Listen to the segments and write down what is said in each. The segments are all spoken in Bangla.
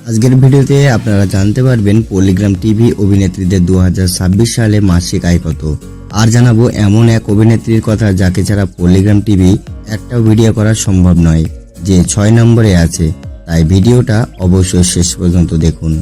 আজকের ভিডিওতে আপনারা জানতে পারবেন পলিগ্রাম টিভি অভিনেত্রীদের 2026 সালে মাসিক আয় কত। আর জানাবো এমন এক অভিনেত্রীর কথা যাকে ছাড়া পলিগ্রাম টিভি একটাও ভিডিও করা সম্ভব নয়, যে 6 নম্বরে আছে। তাই ভিডিওটা অবশ্যই শেষ পর্যন্ত দেখুন।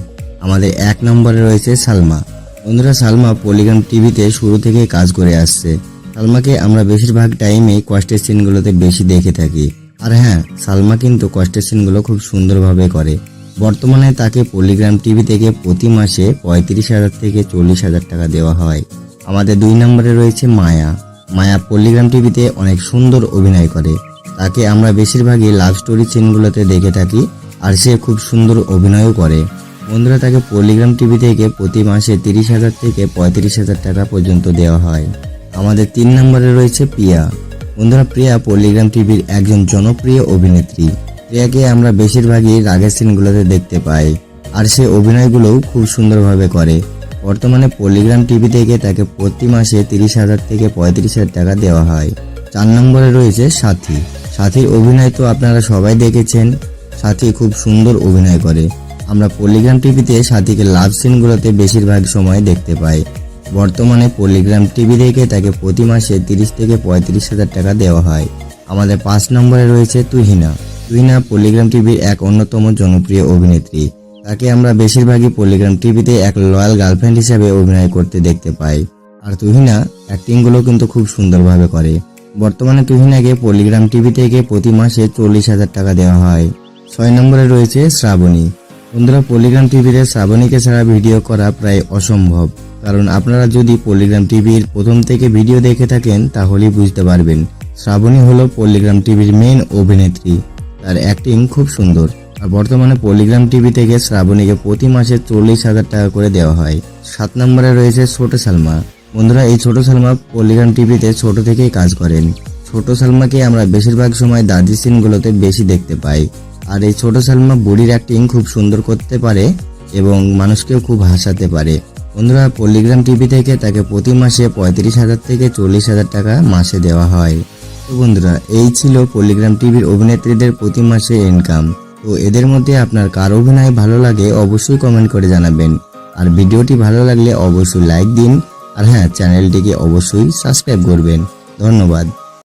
আমাদের 1 নম্বরে রয়েছে সালমা। বন্ধুরা, সালমা পলিগ্রাম টিভিতে শুরু থেকে কাজ করে আসছে। সালমাকে আমরা বেশিরভাগ টাইমে কষ্টের সিনগুলোতে বেশি দেখে থাকি। আর হ্যাঁ, সালমা কিন্তু কষ্টের সিনগুলো খুব সুন্দরভাবে করে। বর্তমানে তাকে পলিগ্রাম টিভি থেকে প্রতি মাসে 35,000 থেকে 40,000 টাকা দেওয়া হয়। আমাদের 2 নম্বরে রয়েছে মায়া। মায়া পলিগ্রাম টিভিতে অনেক সুন্দর অভিনয় করে। তাকে আমরা বেশিরভাগই লাভ স্টোরি সিনগুলোতে দেখে থাকি, আর সে খুব সুন্দর অভিনয়ও করে। বন্ধুরা, তাকে পলিগ্রাম টিভি থেকে প্রতি মাসে 30,000 থেকে 35,000 টাকা পর্যন্ত দেওয়া হয়। আমাদের 3 নম্বরে রয়েছে প্রিয়া। বন্ধুরা, প্রিয়া পলিগ্রাম টিভির একজন জনপ্রিয় অভিনেত্রী। প্রিয়াকে আমরা বেশিরভাগই রাগের সিনগুলোতে দেখতে পাই, আর সে অভিনয়গুলোও খুব সুন্দরভাবে করে। বর্তমানে পলিগ্রাম টিভি থেকে তাকে প্রতি মাসে 30,000 থেকে 35,000 টাকা দেওয়া হয়। 4 নম্বরে রয়েছে সাথী। সাথীর অভিনয় তো আপনারা সবাই দেখেছেন। সাথী খুব সুন্দর অভিনয় করে। আমরা পলিগ্রাম টিভিতে সাথীকে লাভ সিনগুলোতে বেশিরভাগ সময় দেখতে পাই। বর্তমানে পলিগ্রাম টিভি থেকে তাকে প্রতি মাসে 30 থেকে 35,000 টাকা দেওয়া হয়। আমাদের 5 নম্বরে রয়েছে তুহিনা। তুহিনা পলিগ্রাম টিভির এক অন্যতম জনপ্রিয় অভিনেত্রী। তাকে আমরা বেশিরভাগই পলিগ্রাম টিভিতে এক লয়াল গার্লফ্রেন্ড হিসেবে অভিনয় করতে দেখতে পাই। আর তুহিনা অ্যাক্টিংগুলো কিন্তু খুব সুন্দরভাবে করে। বর্তমানে তুহিনাকে পলিগ্রাম টিভি থেকে প্রতি মাসে 40,000 টাকা দেওয়া হয়। 6 নম্বরে রয়েছে শ্রাবণী। বন্ধুরা, পলিগ্রাম টিভিতে শ্রাবণীকে ছাড়া ভিডিও করা প্রায় অসম্ভব। কারণ আপনারা যদি পলিগ্রাম টিভির প্রথম থেকে ভিডিও দেখে থাকেন তাহলেই বুঝতে পারবেন শ্রাবণী হলো পলিগ্রাম টিভির মেন অভিনেত্রী। তার অ্যাক্টিং খুব সুন্দর। আর বর্তমানে পলিগ্রাম টিভি থেকে শ্রাবণীকে প্রতি মাসে 40,000 টাকা করে দেওয়া হয়। 7 নম্বরে রয়েছে ছোট সালমা। বন্ধুরা, এই ছোট সালমা পলিগ্রাম টিভিতে ছোট থেকেই কাজ করেন। ছোট সালমাকে আমরা বেশিরভাগ সময় দাদি সিনগুলোতে বেশি দেখতে পাই। আর এই ছোট সালমা বডির অ্যাক্টিং খুব সুন্দর করতে পারে এবং মানুষকেও খুব হাসাতে পারে। বন্ধুরা, পলিগ্রাম টিভি থেকে তাকে প্রতি মাসে 35,000 থেকে 40,000 টাকা মাসে দেওয়া হয়। তো বন্ধুরা, এই ছিল পলিগ্রাম টিভির অভিনেত্রীদের প্রতি মাসে ইনকাম। তো এদের মধ্যে আপনার কার অভিনয় ভালো লাগে অবশ্যই কমেন্ট করে জানাবেন। আর ভিডিওটি ভালো লাগলে অবশ্যই লাইক দিন। আর হ্যাঁ, চ্যানেলটিকে অবশ্যই সাবস্ক্রাইব করবেন। ধন্যবাদ।